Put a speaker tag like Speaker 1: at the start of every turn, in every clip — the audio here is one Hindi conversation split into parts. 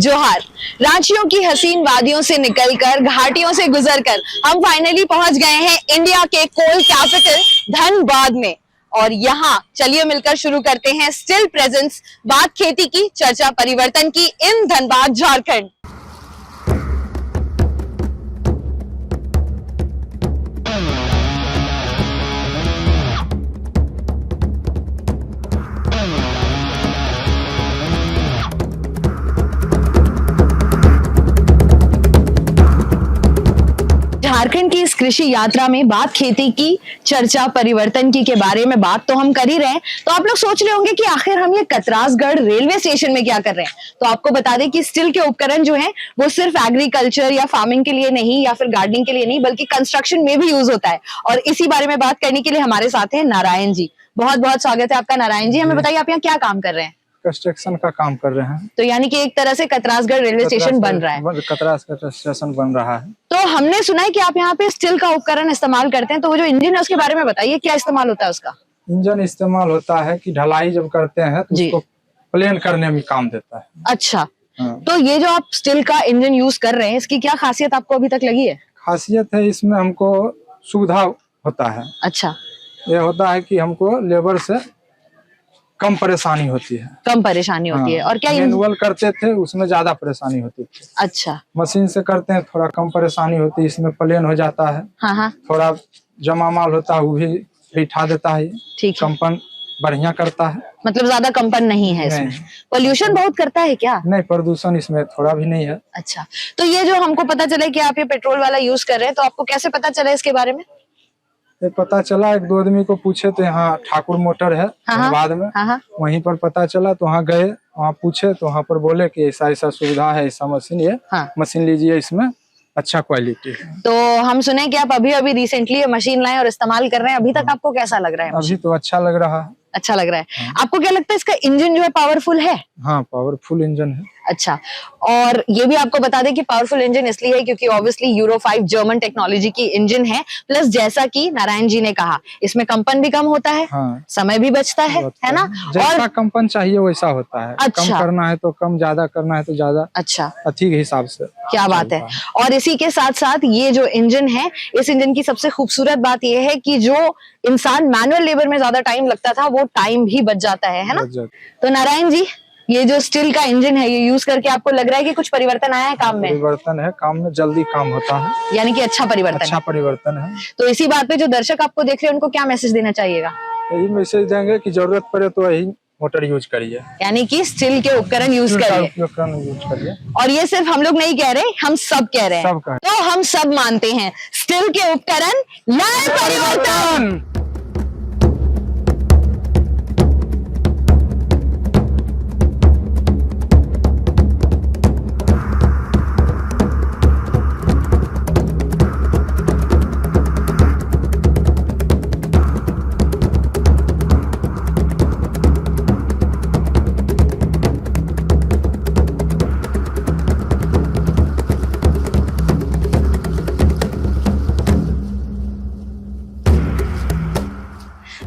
Speaker 1: जोहार। रांचियों की हसीन वादियों से निकलकर, घाटियों से गुजरकर हम फाइनली पहुंच गए हैं इंडिया के कोल कैपिटल धनबाद में। और यहाँ चलिए मिलकर शुरू करते हैं स्टिल प्रेजेंस, बात खेती की, चर्चा परिवर्तन की इन धनबाद झारखंड। झारखंड की इस कृषि यात्रा में बात खेती की, चर्चा परिवर्तन की के बारे में बात तो हम कर ही रहे हैं। तो आप लोग सोच रहे होंगे कि आखिर हम ये कतरासगढ़ रेलवे स्टेशन में क्या कर रहे हैं। तो आपको बता दें कि स्टिल के उपकरण जो हैं वो सिर्फ एग्रीकल्चर या फार्मिंग के लिए नहीं, या फिर गार्डनिंग के लिए नहीं, बल्कि कंस्ट्रक्शन में भी यूज होता है। और इसी बारे में बात करने के लिए हमारे साथ है नारायण जी। बहुत बहुत स्वागत है आपका नारायण जी। हमें बताइए आप यहाँ क्या काम कर रहे हैं।
Speaker 2: कंस्ट्रक्शन का काम कर रहे हैं।
Speaker 1: तो यानी कि एक तरह से कतरासगढ़ रेलवे स्टेशन बन रहा है।
Speaker 2: कतरासगढ़ स्टेशन बन रहा है।
Speaker 1: तो हमने सुना है कि आप यहाँ पे स्टील का उपकरण इस्तेमाल करते हैं, तो वो जो इंजन है उसके बारे में बताइए, क्या इस्तेमाल होता है उसका।
Speaker 2: इंजन इस्तेमाल होता है कि ढलाई जब करते हैं तो उसको प्लेन करने में काम देता है।
Speaker 1: अच्छा, तो ये जो आप स्टील का इंजन यूज कर रहे हैं, इसकी क्या खासियत आपको अभी तक लगी है।
Speaker 2: खासियत है इसमें हमको सुविधा होता है।
Speaker 1: अच्छा,
Speaker 2: ये होता है कि हमको लेबर से कम परेशानी होती है।
Speaker 1: कम परेशानी होती है। और क्या
Speaker 2: मैनुअल करते थे उसमें ज्यादा परेशानी होती थी।
Speaker 1: अच्छा,
Speaker 2: मशीन से करते हैं थोड़ा कम परेशानी होती है, इसमें प्लेन हो जाता है।
Speaker 1: हाँ।
Speaker 2: थोड़ा जमा माल होता है वो भी बिठा देता है।
Speaker 1: ठीक है,
Speaker 2: कंपन बढ़िया करता है।
Speaker 1: मतलब ज्यादा कंपन नहीं है इसमें। पोल्यूशन बहुत करता है क्या।
Speaker 2: नहीं, प्रदूषण इसमें थोड़ा भी नहीं है।
Speaker 1: अच्छा, तो ये जो हमको पता चला कि आप ये पेट्रोल वाला यूज कर रहे हैं, तो आपको कैसे पता चला इसके बारे में।
Speaker 2: ये पता चला, एक दो आदमी को पूछे तो यहाँ ठाकुर मोटर है बाद में, वहीं पर पता चला तो वहाँ गए, वहाँ पूछे तो वहाँ पर बोले कि ऐसा ऐसा सुविधा है, ऐसा मशीन, ये मशीन लीजिए, इसमें अच्छा क्वालिटी है।
Speaker 1: तो हम सुने कि आप अभी अभी रिसेंटली ये मशीन लाए और इस्तेमाल कर रहे हैं, अभी तक आपको कैसा लग रहा है।
Speaker 2: अभी तो अच्छा लग रहा है।
Speaker 1: अच्छा लग रहा है। आपको क्या लगता है इसका इंजन जो है पावरफुल है।
Speaker 2: हाँ, पावरफुल इंजन है।
Speaker 1: अच्छा, और ये भी आपको बता दें कि पावरफुल इंजन इसलिए है क्योंकि ऑब्वियसली यूरो 5 जर्मन टेक्नोलॉजी की इंजन है, प्लस जैसा कि नारायण जी ने कहा इसमें कंपन भी कम होता है। समय भी बचता है ना।
Speaker 2: जैसा कंपन चाहिए वैसा होता है।
Speaker 1: अच्छा,
Speaker 2: कम करना है तो कम, ज्यादा करना है तो ज्यादा।
Speaker 1: अच्छा,
Speaker 2: ठीक हिसाब से।
Speaker 1: क्या बात है। और इसी के साथ साथ ये जो इंजन है, इस इंजन की सबसे खूबसूरत बात यह है कि जो इंसान मैनुअल लेबर में ज्यादा टाइम लगता था वो टाइम भी बच जाता है ना। तो नारायण जी, ये जो स्टील का इंजन है ये यूज करके आपको लग रहा है कि कुछ परिवर्तन आया है काम में।
Speaker 2: परिवर्तन है, काम में जल्दी काम होता है,
Speaker 1: यानी कि अच्छा परिवर्तन
Speaker 2: है।
Speaker 1: तो इसी बात पे जो दर्शक आपको देख रहे हैं उनको क्या मैसेज देना चाहिएगा।
Speaker 2: यही मैसेज देंगे कि जरूरत पड़े तो यही मोटर यूज करिए,
Speaker 1: यानी कि स्टील के उपकरण यूज करिए। और ये सिर्फ हम लोग नहीं कह रहे, हम सब कह रहे हैं। तो हम सब मानते हैं स्टील के उपकरण लाए परिवर्तन।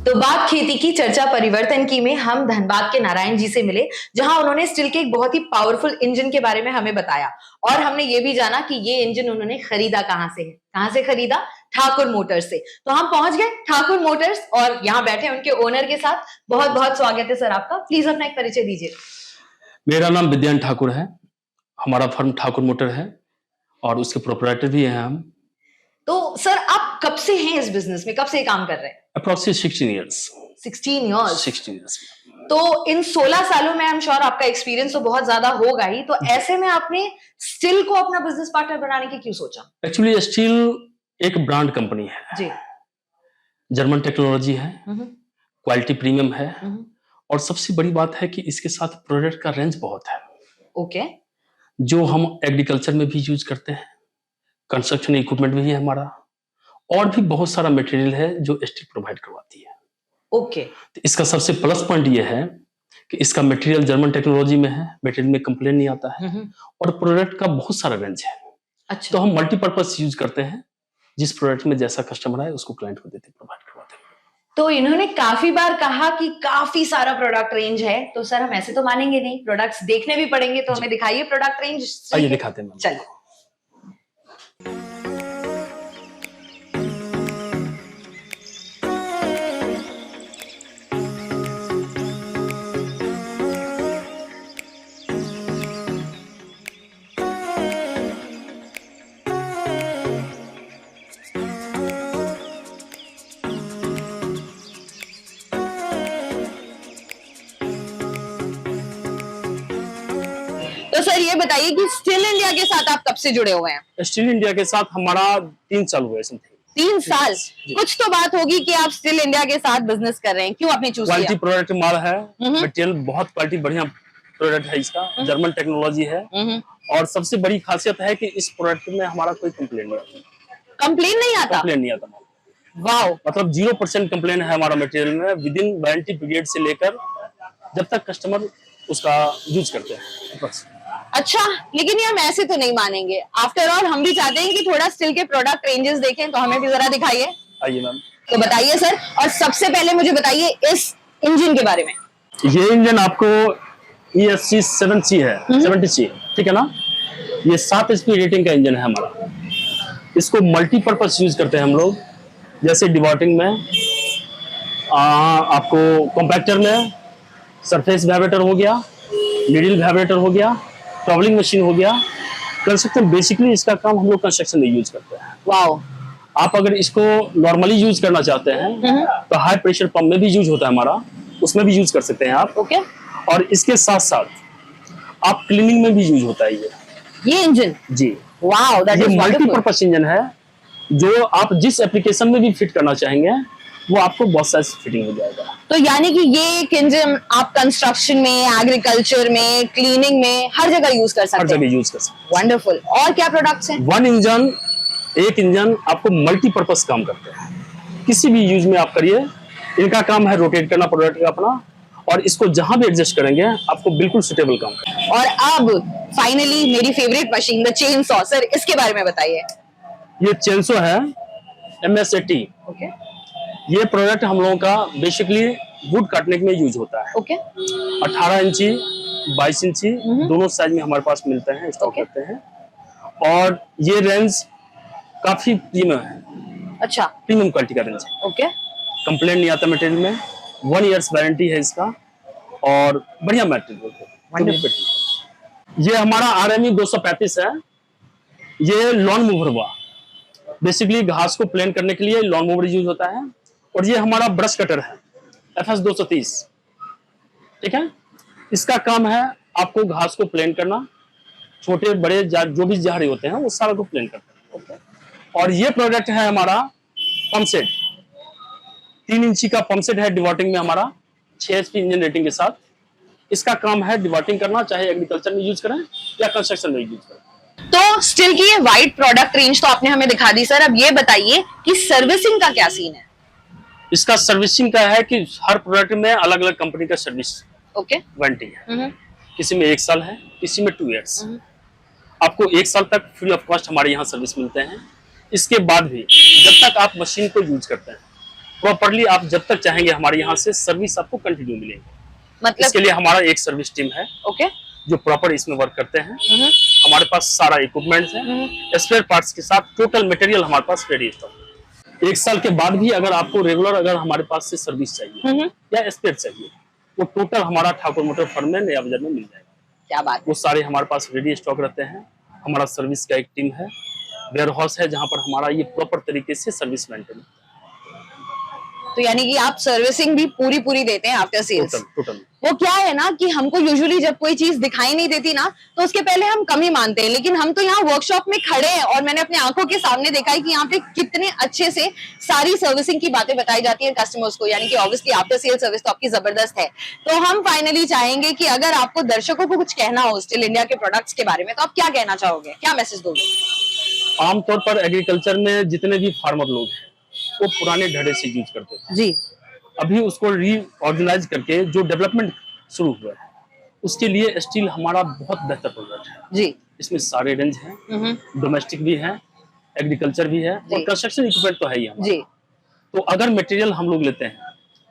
Speaker 1: तो बात खेती की, चर्चा परिवर्तन की में हम धनबाद के नारायण जी से मिले, जहां उन्होंने स्टील के एक बहुत ही पावरफुल इंजन के बारे में हमें बताया। और हमने ये भी जाना कि ये इंजन उन्होंने खरीदा कहां से है। कहां से खरीदा। ठाकुर मोटर्स से। तो हम पहुंच गए ठाकुर मोटर्स और यहाँ बैठे उनके ओनर के साथ। बहुत बहुत स्वागत है सर आपका। प्लीज अपना एक परिचय दीजिए।
Speaker 3: मेरा नाम विद्यान ठाकुर है, हमारा फर्म ठाकुर मोटर है और उसके प्रोप्राइटर भी हैं हम।
Speaker 1: तो सर आप कब से हैं इस बिजनेस में, कब से काम कर रहे हैं।
Speaker 3: Approximate 16 years।
Speaker 1: 16 years। तो इन 16 सालों में आई एम श्योर आपका एक्सपीरियंस तो बहुत ज्यादा होगा ही। तो ऐसे में आपने स्टील को अपना बिजनेस पार्टनर बनाने की क्यों सोचा।
Speaker 3: एक्चुअली स्टील एक ब्रांड कंपनी है
Speaker 1: जी,
Speaker 3: जर्मन टेक्नोलॉजी है, क्वालिटी प्रीमियम है, और सबसे बड़ी बात है कि इसके साथ प्रोडक्ट का रेंज बहुत है।
Speaker 1: ओके,
Speaker 3: जो हम एग्रीकल्चर में भी यूज करते हैं, कंस्ट्रक्शन इक्विपमेंट भी है हमारा, और भी बहुत सारा मटेरियल है जो स्टील प्रोवाइड करवाती है।
Speaker 1: ओके,
Speaker 3: तो इसका सबसे प्लस पॉइंट ये है कि इसका मटेरियल जर्मन टेक्नोलॉजी में है, मटेरियल में कंप्लेन नहीं आता है, और प्रोडक्ट का बहुत सारा रेंज है।
Speaker 1: अच्छा,
Speaker 3: तो हम मल्टीपर्पज यूज करते हैं, जिस प्रोडक्ट में जैसा कस्टमर आए उसको क्लाइंट को देते प्रोवाइड करवाते हैं।
Speaker 1: तो इन्होंने काफी बार कहा कि काफी सारा प्रोडक्ट रेंज है, तो सर हम ऐसे तो मानेंगे नहीं, प्रोडक्ट्स देखने भी पड़ेंगे, तो हमें दिखाइए प्रोडक्ट रेंज।
Speaker 3: आइए दिखाते हैं।
Speaker 1: चलिए। तो सर ये बताइए कि स्टिल इंडिया के साथ आप कब से जुड़े हुए हैं?
Speaker 3: स्टिल इंडिया के साथ हमारा 3 साल हुए समथिंग।
Speaker 1: 3 साल। कुछ तो बात होगी कि आप स्टिल इंडिया के साथ बिजनेस कर रहे हैं, क्यों आपने चूज किया?
Speaker 3: क्वालिटी प्रोडक्ट माल है, मटेरियल बहुत क्वालिटी बढ़िया प्रोडक्ट है इसका, जर्मन टेक्नोलॉजी है, और सबसे बड़ी खासियत है कि इस प्रोडक्ट में हमारा कोई कंप्लेन नहीं आता।
Speaker 1: कंप्लेन नहीं आता?
Speaker 3: कंप्लेन नहीं आता।
Speaker 1: वाह,
Speaker 3: मतलब 0% कंप्लेन है हमारा मटेरियल में, विद इन वारंटी पीरियड से लेकर जब तक कस्टमर उसका यूज करते हैं बस।
Speaker 1: अच्छा, लेकिन ये हम ऐसे तो नहीं मानेंगे। आफ्टर ऑल हम भी चाहते हैं कि थोड़ा स्टिल के प्रोडक्ट रेंजेस देखें, तो हमें भी जरा दिखाइए।
Speaker 3: आइए मैम।
Speaker 1: तो बताइए सर, और सबसे पहले मुझे बताइए इस इंजन के बारे में।
Speaker 3: ये इंजन आपको ESC 7C है, 70C, ठीक है ना। ये 7 HP रेटिंग का इंजन है हमारा। इसको मल्टीपर्पज यूज करते हैं हम लोग, जैसे डिबॉटिंग में, आपको कॉम्पैक्टर में, सरफेस वाइब्रेटर हो गया, नीडल वाइब्रेटर हो गया, ट्रैवलिंग मशीन हो गया, कंस्ट्रक्शन। बेसिकली इसका काम हम लोग कंस्ट्रक्शन में यूज करते हैं।
Speaker 1: वाओ।
Speaker 3: आप अगर इसको नॉर्मली यूज करना चाहते हैं तो हाई प्रेशर पंप में भी यूज होता है हमारा, उसमें भी यूज कर सकते हैं आप।
Speaker 1: ओके।
Speaker 3: और इसके साथ साथ आप क्लीनिंग में भी यूज होता है ये
Speaker 1: इंजन।
Speaker 3: जी।
Speaker 1: वाओ, दैट
Speaker 3: ये
Speaker 1: इज
Speaker 3: मल्टीपर्पज इंजन है, जो आप जिस एप्लीकेशन में भी फिट करना चाहेंगे वो आपको बहुत साइज फिटिंग हो जाएगा।
Speaker 1: तो यानी कि ये एक इंजन आप कंस्ट्रक्शन में, एग्रीकल्चर में, क्लीनिंग में, हर जगह यूज कर सकते हैं।
Speaker 3: हर जगह यूज कर सकते हैं।
Speaker 1: वंडरफुल। और क्या प्रोडक्ट्स हैं?
Speaker 3: एक इंजन आपको मल्टीपर्पज काम करते हैं, किसी भी यूज में आप करिए। इनका काम है रोटेट करना प्रोडक्ट का अपना, और इसको जहां भी एडजस्ट करेंगे आपको बिल्कुल सुटेबल काम।
Speaker 1: और अब फाइनली मेरी favourite machine, the chain saw. Sir इसके बारे में बताइए।
Speaker 3: ये चेनसो है, MS80।
Speaker 1: ओके।
Speaker 3: ये प्रोडक्ट हम लोगों का बेसिकली वुड काटने में यूज होता है।
Speaker 1: ओके।
Speaker 3: 18 इंची 22 इंची दोनों साइज में हमारे पास मिलते हैं, स्टॉक करते हैं। और ये रेंज काफी प्रीमियम है।
Speaker 1: अच्छा,
Speaker 3: प्रीमियम क्वालिटी का रेंज है।
Speaker 1: ओके।
Speaker 3: कंप्लेन नहीं आता मटेरियल में, 1 ईयर्स वारंटी है इसका, और बढ़िया मटेरियल है। ये हमारा RME 235 है। ये लॉन मूवर हुआ, बेसिकली घास को प्लेन करने के लिए लॉन मूवर यूज होता है। और ये हमारा ब्रश कटर है, FS 230, ठीक है। इसका काम है आपको घास को प्लेन करना, छोटे बड़े जो भी झाड़ी होते हैं वो सारा को प्लेन करता है। और ये प्रोडक्ट है हमारा पंप सेट, 3 इंची का पंप सेट है डिवॉटिंग में हमारा, 6 HP इंजन रेटिंग के साथ। इसका काम है डिवॉटिंग करना, चाहे एग्रीकल्चर में यूज करें या कंस्ट्रक्शन में यूज करें।
Speaker 1: तो स्टिल की ये वाइड प्रोडक्ट रेंज तो आपने हमें दिखा दी। सर अब ये बताइए कि सर्विसिंग का क्या सीन है?
Speaker 3: इसका सर्विसिंग का है कि हर प्रोडक्ट में अलग अलग कंपनी का सर्विस वारंटी है। किसी में 1 साल है, किसी में 2 ईयर्स। आपको 1 साल तक फ्री ऑफ कॉस्ट हमारे यहाँ सर्विस मिलते हैं। इसके बाद भी जब तक आप मशीन को यूज करते हैं प्रॉपरली, आप जब तक चाहेंगे हमारे यहाँ से सर्विस आपको कंटिन्यू मिलेगी।
Speaker 1: मतलब
Speaker 3: इसके लिए हमारा एक सर्विस टीम है,
Speaker 1: ओके,
Speaker 3: जो प्रॉपर इसमें वर्क करते हैं। हमारे पास सारा इक्विपमेंट्स है, स्पेयर पार्ट्स के साथ टोटल मटेरियल हमारे पास रेडी स्टॉक। 1 साल के बाद भी अगर आपको रेगुलर अगर हमारे पास से सर्विस चाहिए या स्पेयर चाहिए, वो टोटल हमारा ठाकुर मोटर फर्म में नया बाजार में मिल जाएगा।
Speaker 1: क्या बात।
Speaker 3: वो सारे हमारे पास रेडी स्टॉक रहते हैं। हमारा सर्विस का एक टीम है, वेयर हाउस है, जहाँ पर हमारा ये प्रॉपर तरीके से सर्विस मेंटेन।
Speaker 1: तो यानी कि आप सर्विसिंग भी पूरी देते हैं आफ्टर सेल्स?
Speaker 3: टोटल।
Speaker 1: वो क्या है ना कि हमको यूजुअली जब कोई चीज दिखाई नहीं देती ना, तो उसके पहले हम कम ही मानते हैं। लेकिन हम तो यहाँ वर्कशॉप में खड़े हैं और मैंने अपनी आंखों के सामने देखा है कि यहाँ पे कितने अच्छे से सारी सर्विसिंग की बातें बताई जाती है कस्टमर्स को। यानी कि ऑब्वियसली आफ्टर सेल सर्विस तो आपकी जबरदस्त है। तो हम फाइनली चाहेंगे कि अगर आपको दर्शकों को कुछ कहना हो स्टिल इंडिया के प्रोडक्ट्स के बारे में, तो आप क्या कहना चाहोगे, क्या मैसेज दोगे?
Speaker 3: आमतौर पर एग्रीकल्चर में जितने भी फार्मर लोग हैं वो पुराने ढड़े से यूज करते थे
Speaker 1: जी।
Speaker 3: अभी उसको रीऑर्गेनाइज करके जो डेवलपमेंट शुरू हुआ है, उसके लिए स्टील हमारा बहुत बेहतर प्रोडक्ट है
Speaker 1: जी।
Speaker 3: इसमें सारे रेंज हैं, डोमेस्टिक भी है, एग्रीकल्चर भी है और कंस्ट्रक्शन इक्विपमेंट तो है ही हमारा।
Speaker 1: जी।
Speaker 3: तो अगर मटेरियल हम लोग लेते हैं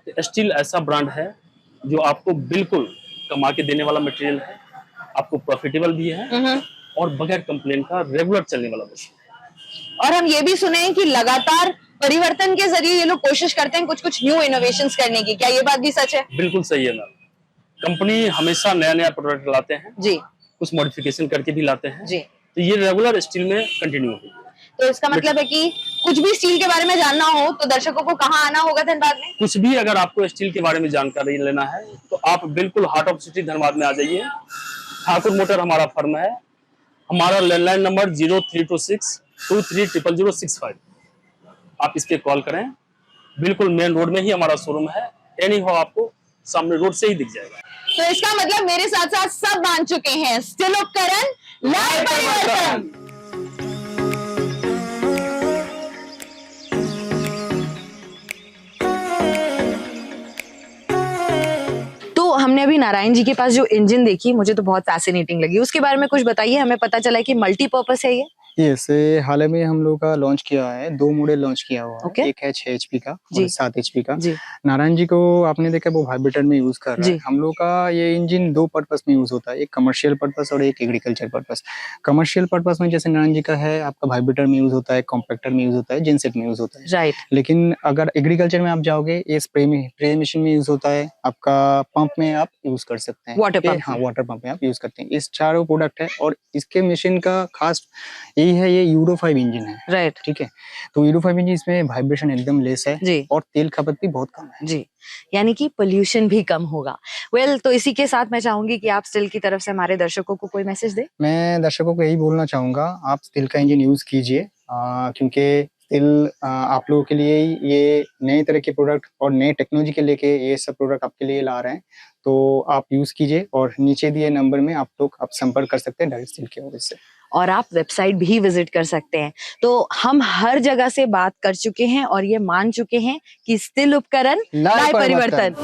Speaker 3: तो स्टील ऐसा ब्रांड है जो आपको बिल्कुल कमा के देने वाला मटेरियल है, आपको प्रॉफिटेबल भी है और बगैर कंप्लेन का रेगुलर चलने वाला मशीन।
Speaker 1: और हम ये भी सुने हैं कि लगातार परिवर्तन के जरिए ये लोग कोशिश करते हैं कुछ कुछ न्यू इनोवेशंस करने की, क्या ये बात भी सच है?
Speaker 3: बिल्कुल सही है मैम, कंपनी हमेशा नया नया प्रोडक्ट लाते हैं
Speaker 1: जी,
Speaker 3: कुछ मॉडिफिकेशन करके भी लाते हैं
Speaker 1: जी।
Speaker 3: तो ये रेगुलर स्टील में कंटिन्यू है।
Speaker 1: तो इसका मतलब है कि कुछ भी स्टील के बारे में जानना हो तो दर्शकों को कहाँ आना होगा धनबाद में?
Speaker 3: कुछ भी अगर आपको स्टील के बारे में जानकारी लेना है तो आप बिल्कुल हार्ट ऑफ सिटी धनबाद में आ जाइए। ठाकुर मोटर हमारा फर्म है, हमारा लैंडलाइन नंबर 0326230065। आप इस पे कॉल करें, बिल्कुल मेन रोड में ही हमारा शोरूम है, एनी हो आपको सामने रोड से ही दिख जाएगा।
Speaker 1: तो इसका मतलब मेरे साथ साथ सब मान चुके हैं, स्टील उपकरण लाए परिवर्तन। तो हमने अभी नारायण जी के पास जो इंजन देखी, मुझे तो बहुत फैसिनेटिंग लगी, उसके बारे में कुछ बताइए। हमें पता चला कि मल्टीपर्पस है ये।
Speaker 4: ये हाल में हम लोग का लॉन्च किया है, 2 मॉडल लॉन्च किया हुआ है।
Speaker 1: Okay.
Speaker 4: एक है 6 HP का
Speaker 1: जी।
Speaker 4: और 7 HP का।
Speaker 1: जी।
Speaker 4: नारायण जी को आपने देखा वो वाइब्रेटर में यूज कर रहा
Speaker 1: जी।
Speaker 4: है। हम लोग का ये इंजन 2 पर्पस में यूज होता है, एक कमर्शियल पर्पस और एक एग्रीकल्चर पर्पस। कमर्शियल पर्पस में जैसे नारायण जी का है आपका वाइब्रेटर में यूज होता है, कॉम्पैक्टर में यूज होता है, जेनसेट में यूज होता है।
Speaker 1: राइट।
Speaker 4: लेकिन अगर एग्रीकल्चर में आप जाओगे ये स्प्रे मशीन में यूज होता है, आपका पंप में आप यूज कर सकते हैं।
Speaker 1: Water pump.
Speaker 4: हाँ, वाटर पंप में आप यूज करते हैं। इस चारों प्रोडक्ट है और इसके मशीन का खास यही है, ये यूरो 5 इंजन है।
Speaker 1: राइट।
Speaker 4: ठीक है, तो यूरो 5 इंजन इसमें वाइब्रेशन एकदम लेस है
Speaker 1: जी।
Speaker 4: और तेल खपत भी बहुत कम है।
Speaker 1: जी, यानी कि पोल्यूशन भी कम होगा। तो इसी के साथ मैं चाहूंगी कि आप स्टील की तरफ से हमारे दर्शकों को कोई मैसेज दे।
Speaker 4: मैं दर्शकों को यही बोलना चाहूंगा, आप स्टील का इंजन यूज कीजिए, क्योंकि स्टील आप लोगों के लिए ही ये नए तरह के प्रोडक्ट और नए टेक्नोलॉजी के लेके ये सब प्रोडक्ट आपके लिए ला रहे हैं। तो आप यूज कीजिए और नीचे दिए नंबर में आप लोग संपर्क कर सकते हैं डायरेक्ट स्टील की वजह से।
Speaker 1: और आप वेबसाइट भी विजिट कर सकते हैं। तो हम हर जगह से बात कर चुके हैं और ये मान चुके हैं कि स्टील उपकरण लाए परिवर्तन।